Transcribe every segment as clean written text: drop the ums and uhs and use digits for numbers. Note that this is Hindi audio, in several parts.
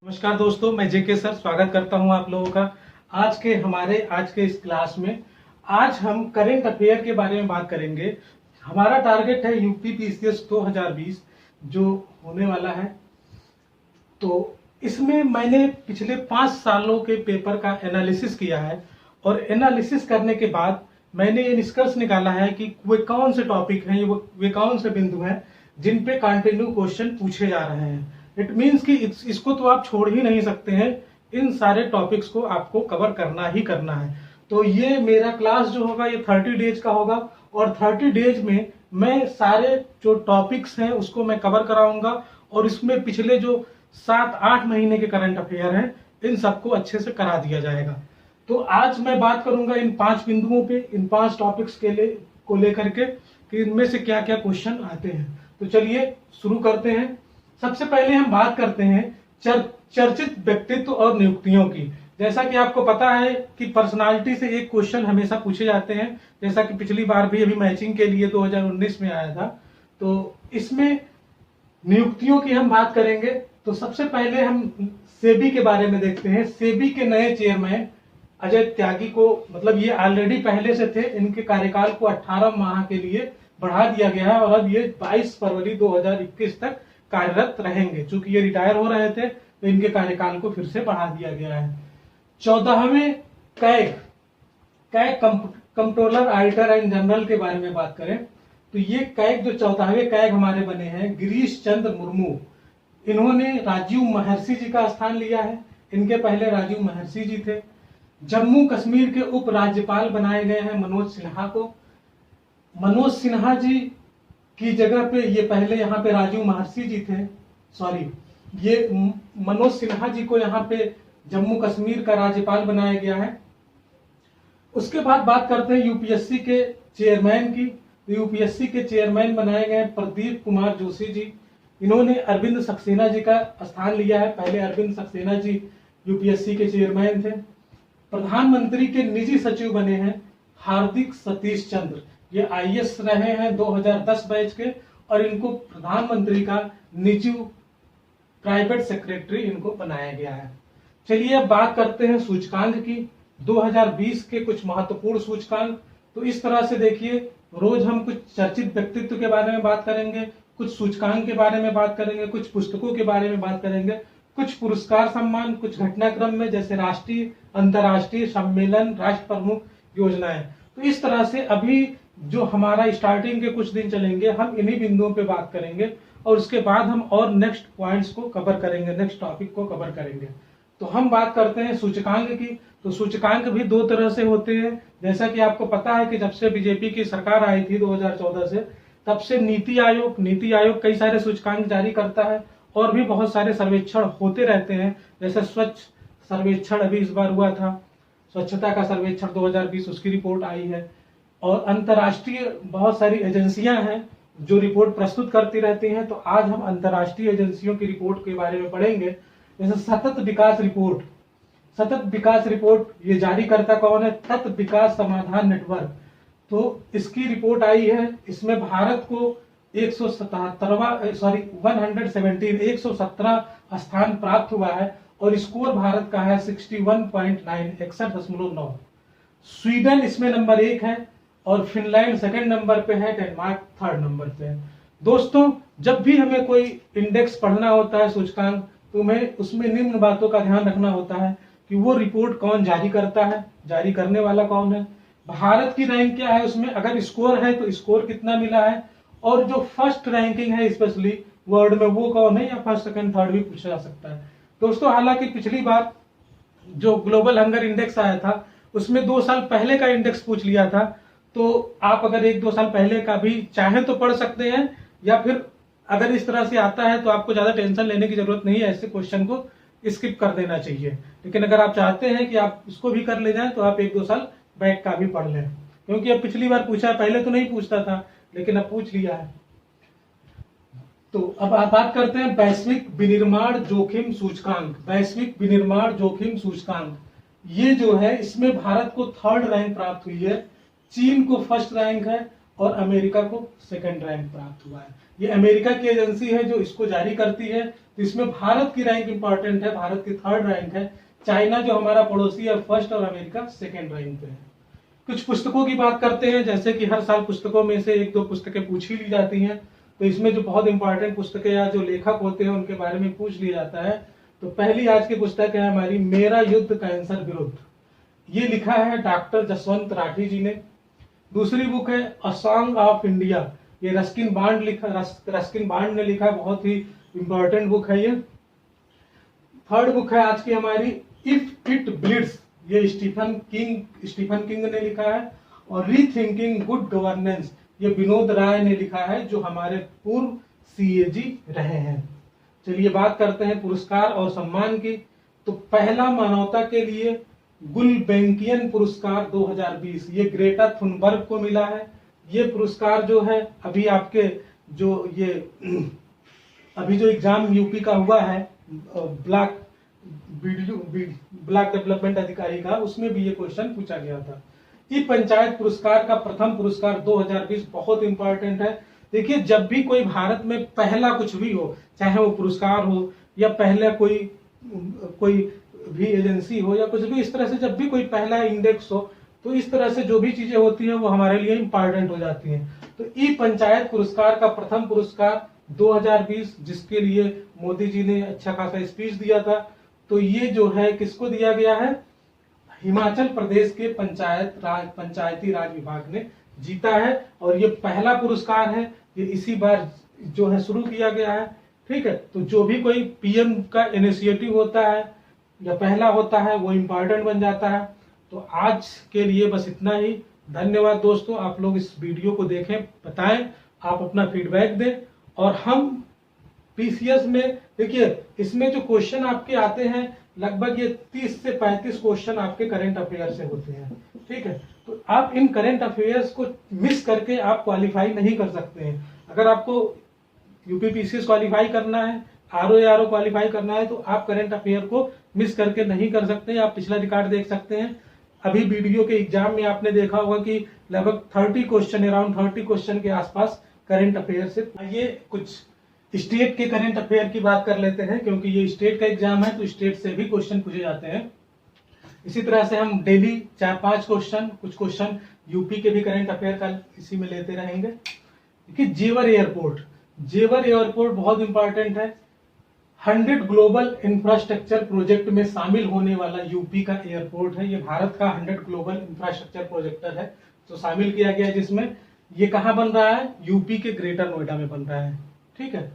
नमस्कार दोस्तों, मैं जेके सर स्वागत करता हूं आप लोगों का आज के इस क्लास में। आज हम करंट अफेयर के बारे में बात करेंगे। हमारा टारगेट है यूपी पीसीएस 2020 जो होने वाला है। तो इसमें मैंने पिछले 5 सालों के पेपर का एनालिसिस किया है और एनालिसिस करने के बाद मैंने ये निष्कर्ष निकाला है कि वे कौन से टॉपिक हैं, वे कौन से बिंदु हैं जिन पे कंटिन्यू क्वेश्चन पूछे जा रहे हैं। इट मीन्स कि इसको तो आप छोड़ ही नहीं सकते हैं। इन सारे टॉपिक्स को आपको कवर करना ही करना है। तो ये मेरा क्लास जो होगा ये 30 डेज का होगा और 30 डेज में मैं सारे जो टॉपिक्स हैं उसको मैं कवर कराऊंगा और इसमें पिछले जो 7-8 महीने के करंट अफेयर हैं इन सबको अच्छे से करा दिया जाएगा। तो आज मैं बात करूंगा इन 5 बिंदुओं पे, इन 5 टॉपिक्स को लेकर के कि इनमें से क्या क्या क्वेश्चन आते हैं। तो चलिए शुरू करते हैं। सबसे पहले हम बात करते हैं चर्चित व्यक्तित्व और नियुक्तियों की। जैसा कि आपको पता है कि पर्सनालिटी से एक क्वेश्चन हमेशा पूछे जाते हैं, जैसा कि पिछली बार भी अभी मैचिंग के लिए 2019 में आया था। तो इसमें नियुक्तियों की हम बात करेंगे। तो सबसे पहले हम सेबी के बारे में देखते हैं। सेबी के नए चेयरमैन अजय त्यागी को, मतलब ये ऑलरेडी पहले से थे, इनके कार्यकाल को 18 माह के लिए बढ़ा दिया गया है और अब ये 22 फरवरी 2021 तक कार्यरत रहेंगे। चूंकि ये रिटायर हो रहे थे तो इनके कार्यकाल को फिर से बढ़ा दिया गया है। 14वें CAG controller auditor and general के बारे में बात करें तो ये कैग जो 14वें कैग हमारे बने हैं गिरीश चंद्र मुर्मू, इन्होंने राजीव महर्षि जी का स्थान लिया है। इनके पहले राजीव महर्षि जी थे। जम्मू कश्मीर के उप राज्यपाल बनाए गए हैं मनोज सिन्हा को। मनोज सिन्हा जी की जगह पे ये पहले यहाँ पे राजीव महर्षि जी थे, ये मनोज सिन्हा जी को यहाँ पे जम्मू कश्मीर का राज्यपाल बनाया गया है। उसके बाद बात करते हैं यूपीएससी के चेयरमैन की। यूपीएससी के चेयरमैन बनाए गए प्रदीप कुमार जोशी जी, इन्होंने अरविंद सक्सेना जी का स्थान लिया है। पहले अरविंद सक्सेना जी यूपीएससी के चेयरमैन थे। प्रधानमंत्री के निजी सचिव बने हैं हार्दिक सतीश चंद्र, ये आईएएस रहे हैं 2010 बैच के और इनको प्रधानमंत्री का निजी प्राइवेट सेक्रेटरी इनको बनाया गया है। चलिए अब बात करते हैं सूचकांक की। 2020 के कुछ महत्वपूर्ण सूचकांक। तो इस तरह से देखिए, रोज हम कुछ चर्चित व्यक्तित्व के बारे में बात करेंगे, कुछ सूचकांक के बारे में बात करेंगे, कुछ पुस्तकों के बारे में बात करेंगे, कुछ पुरस्कार सम्मान, कुछ घटनाक्रम में जैसे राष्ट्रीय अंतर्राष्ट्रीय सम्मेलन, राष्ट्र प्रमुख योजनाएं। तो इस तरह से अभी जो हमारा स्टार्टिंग के कुछ दिन चलेंगे हम इन्हीं बिंदुओं पे बात करेंगे और उसके बाद हम और नेक्स्ट पॉइंट्स को कवर करेंगे, नेक्स्ट टॉपिक को कवर करेंगे। तो हम बात करते हैं सूचकांक की। तो सूचकांक भी 2 तरह से होते हैं। जैसा कि आपको पता है कि जब से बीजेपी की सरकार आई थी 2014 से, तब से नीति आयोग कई सारे सूचकांक जारी करता है और भी बहुत सारे सर्वेक्षण होते रहते हैं। जैसे स्वच्छ सर्वेक्षण अभी इस बार हुआ था, स्वच्छता का सर्वेक्षण 2020, उसकी रिपोर्ट आई है। और अंतर्राष्ट्रीय बहुत सारी एजेंसियां हैं जो रिपोर्ट प्रस्तुत करती रहती हैं। तो आज हम अंतर्राष्ट्रीय एजेंसियों की रिपोर्ट के बारे में पढ़ेंगे। जैसे सतत विकास रिपोर्ट ये जारी करता कौन है? तत् विकास समाधान नेटवर्क। तो इसकी रिपोर्ट आई है। इसमें भारत को 117 स्थान प्राप्त हुआ है और स्कोर भारत का है 61.9, 61.9। स्वीडन इसमें नंबर 1 है और फिनलैंड सेकंड नंबर पे है, डेनमार्क थर्ड नंबर पे है। दोस्तों, जब भी हमें कोई इंडेक्स पढ़ना होता है, सूचकांक, तो हमें उसमें निम्न बातों का ध्यान रखना होता है कि वो रिपोर्ट कौन जारी करता है, जारी करने वाला कौन है, भारत की रैंक क्या है उसमें, अगर स्कोर है तो स्कोर कितना मिला है, और जो फर्स्ट रैंकिंग है स्पेशली वर्ल्ड में वो कौन है, या फर्स्ट सेकंड थर्ड भी पूछा जा सकता है। दोस्तों, हालांकि पिछली बार जो ग्लोबल हंगर इंडेक्स आया था उसमें 2 साल पहले का इंडेक्स पूछ लिया था। तो आप अगर 1-2 साल पहले का भी चाहें तो पढ़ सकते हैं, या फिर अगर इस तरह से आता है तो आपको ज्यादा टेंशन लेने की जरूरत नहीं है, ऐसे क्वेश्चन को स्किप कर देना चाहिए। लेकिन अगर आप चाहते हैं कि आप इसको भी कर ले जाएं तो आप 1-2 साल बैक का भी पढ़ लें, क्योंकि अब पिछली बार पूछा है, पहले तो नहीं पूछता था लेकिन अब पूछ लिया है। तो अब आप बात करते हैं वैश्विक विनिर्माण जोखिम सूचकांक। वैश्विक विनिर्माण जोखिम सूचकांक ये जो है इसमें भारत को 3rd रैंक प्राप्त हुई है, चीन को 1st रैंक है और अमेरिका को सेकंड रैंक प्राप्त हुआ है। ये अमेरिका की एजेंसी है जो इसको जारी करती है, तो इसमें भारत की रैंक इंपॉर्टेंट है, भारत की 3rd रैंक है। चाइना जो हमारा पड़ोसी है 1st और अमेरिका 2nd रैंक पे है। कुछ पुस्तकों की बात करते हैं, जैसे कि हर साल पुस्तकों में से 1-2 पुस्तकें पूछ ही ली जाती हैं, तो इसमें जो बहुत इंपॉर्टेंट पुस्तकें या जो लेखक होते हैं उनके बारे में पूछ लिया जाता है। तो पहली आज की पुस्तक है हमारी मेरा युद्ध कैंसर विरुद्ध, ये लिखा है डॉक्टर जसवंत राठी जी ने। दूसरी बुक है अ सॉन्ग ऑफ इंडिया, ये रस्किन बांड ने लिखा, बहुत ही इंपॉर्टेंट बुक है ये। 3rd बुक है आज की हमारी इफ इट ब्लीड्स, ये स्टीफन किंग ने लिखा है। और रीथिंकिंग गुड गवर्नेंस, ये विनोद राय ने लिखा है, जो हमारे पूर्व CAG रहे हैं। चलिए बात करते हैं पुरस्कार और सम्मान की। तो पहला मानवता के लिए गुलबेंकियन पुरस्कार 2020 ये ग्रेटा थुनबर्ग को मिला है। ये पुरस्कार जो है अभी आपके अभी जो एग्जाम यूपी का हुआ है ब्लॉक डेवलपमेंट अधिकारी का, उसमें भी ये क्वेश्चन पूछा गया था। ई पंचायत पुरस्कार का प्रथम पुरस्कार 2020 बहुत इंपॉर्टेंट है। देखिए, जब भी कोई भारत में पहला कुछ भी हो, चाहे वो पुरस्कार हो या पहले कोई भी एजेंसी हो या कुछ भी, इस तरह से जब भी कोई पहला इंडेक्स हो, तो इस तरह से जो भी चीजें होती हैं वो हमारे लिए इंपॉर्टेंट हो जाती हैं। तो ई पंचायत पुरस्कार का प्रथम पुरस्कार 2020, जिसके लिए मोदी जी ने अच्छा खासा स्पीच दिया था, तो ये जो है किसको दिया गया है? हिमाचल प्रदेश के पंचायती राज विभाग ने जीता है। और ये पहला पुरस्कार है, ये इसी बार जो है शुरू किया गया है। ठीक है, तो जो भी कोई PM का इनिशिएटिव होता है या पहला होता है वो इम्पोर्टेंट बन जाता है। तो आज के लिए बस इतना ही। धन्यवाद दोस्तों, आप लोग इस वीडियो को देखें, बताएं, आप अपना फीडबैक दें। और हम PCS में देखिए, इसमें जो क्वेश्चन आपके आते हैं लगभग ये 30 से 35 क्वेश्चन आपके करंट अफेयर से होते हैं। ठीक है, तो आप इन करंट अफेयर्स को मिस करके आप क्वालिफाई नहीं कर सकते हैं। अगर आपको यूपी PCS क्वालिफाई करना है, RO क्वालिफाई करना है, तो आप करंट अफेयर को मिस करके नहीं कर सकते। आप पिछला रिकॉर्ड देख सकते हैं। अभी वीडियो के एग्जाम में आपने देखा होगा कि लगभग 30 क्वेश्चन, अराउंड 30 क्वेश्चन के आसपास करंट अफेयर से। आइए कुछ स्टेट के करंट अफेयर की बात कर लेते हैं, क्योंकि ये स्टेट का एग्जाम है तो स्टेट से भी क्वेश्चन पूछे जाते हैं। इसी तरह से हम डेली 4-5 क्वेश्चन, कुछ क्वेश्चन यूपी के भी करंट अफेयर का इसी में लेते रहेंगे। देखिए, जेवर एयरपोर्ट बहुत इंपॉर्टेंट है। 100 ग्लोबल इंफ्रास्ट्रक्चर प्रोजेक्ट में शामिल होने वाला यूपी का एयरपोर्ट है। ये भारत का 100 ग्लोबल इंफ्रास्ट्रक्चर प्रोजेक्टर है, तो शामिल किया गया है, जिसमें ये कहाँ बन रहा है? यूपी के ग्रेटर नोएडा में बन रहा है। ठीक है।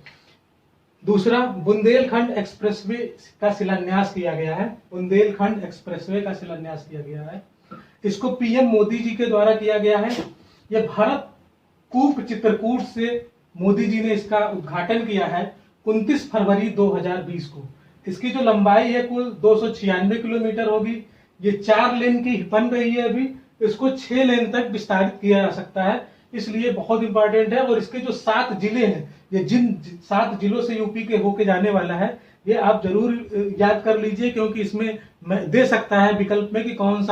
दूसरा, बुंदेलखंड एक्सप्रेसवे का शिलान्यास किया गया है। बुंदेलखंड एक्सप्रेसवे का शिलान्यास किया गया है, इसको PM मोदी जी के द्वारा किया गया है। यह भारत कूप चित्रकूट से मोदी जी ने इसका उद्घाटन किया है 29 फरवरी 2020 को। इसकी जो लंबाई है कुल 296 किलोमीटर होगी। ये 4 लेन की बन रही है, अभी इसको 6 लेन तक विस्तारित किया जा सकता है, इसलिए बहुत इंपॉर्टेंट है। और इसके जो 7 जिले हैं, ये जिन 7 जिलों से यूपी के होके जाने वाला है, ये आप जरूर याद कर लीजिए, क्योंकि इसमें दे सकता है विकल्प में कि कौन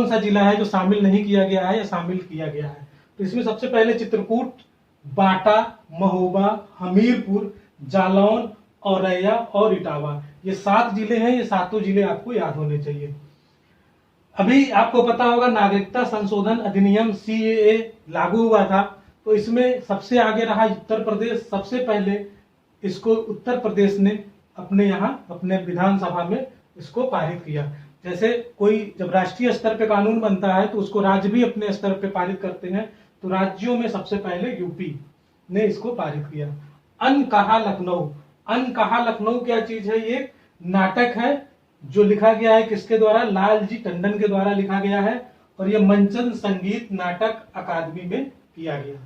सा जिला है जो शामिल नहीं किया गया है या शामिल किया गया है। तो इसमें सबसे पहले चित्रकूट, बाटा, महोबा, हमीरपुर, जालौन, औरैया और इटावा, ये 7 जिले हैं। ये 7 जिले आपको याद होने चाहिए। अभी आपको पता होगा नागरिकता संशोधन अधिनियम CAA लागू हुआ था, तो इसमें सबसे आगे रहा उत्तर प्रदेश। सबसे पहले इसको उत्तर प्रदेश ने अपने विधानसभा में इसको पारित किया। जैसे कोई जब राष्ट्रीय स्तर पे कानून बनता है तो उसको राज्य भी अपने स्तर पे पारित करते हैं, तो राज्यों में सबसे पहले यूपी ने इसको पारित किया। अनकहा लखनऊ क्या चीज है? ये नाटक है जो लिखा गया है किसके द्वारा? लालजी टंडन के द्वारा लिखा गया है, और ये मंचन संगीत नाटक अकादमी में किया गया।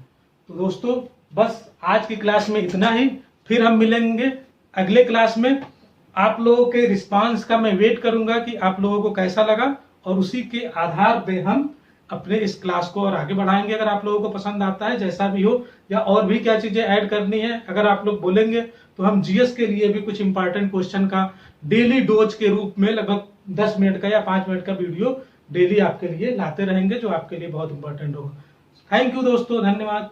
तो दोस्तों, बस आज की क्लास में इतना ही। फिर हम मिलेंगे अगले क्लास में। आप लोगों के रिस्पांस का मैं वेट करूंगा कि आप लोगों को कैसा लगा, और उसी के आधार पे हम अपने इस क्लास को और आगे बढ़ाएंगे। अगर आप लोगों को पसंद आता है, जैसा भी हो, या और भी क्या चीजें ऐड करनी है, अगर आप लोग बोलेंगे तो हम GS के लिए भी कुछ इंपॉर्टेंट क्वेश्चन का डेली डोज के रूप में लगभग 10 मिनट का या 5 मिनट का वीडियो डेली आपके लिए लाते रहेंगे, जो आपके लिए बहुत इंपॉर्टेंट होगा। थैंक यू दोस्तों, धन्यवाद।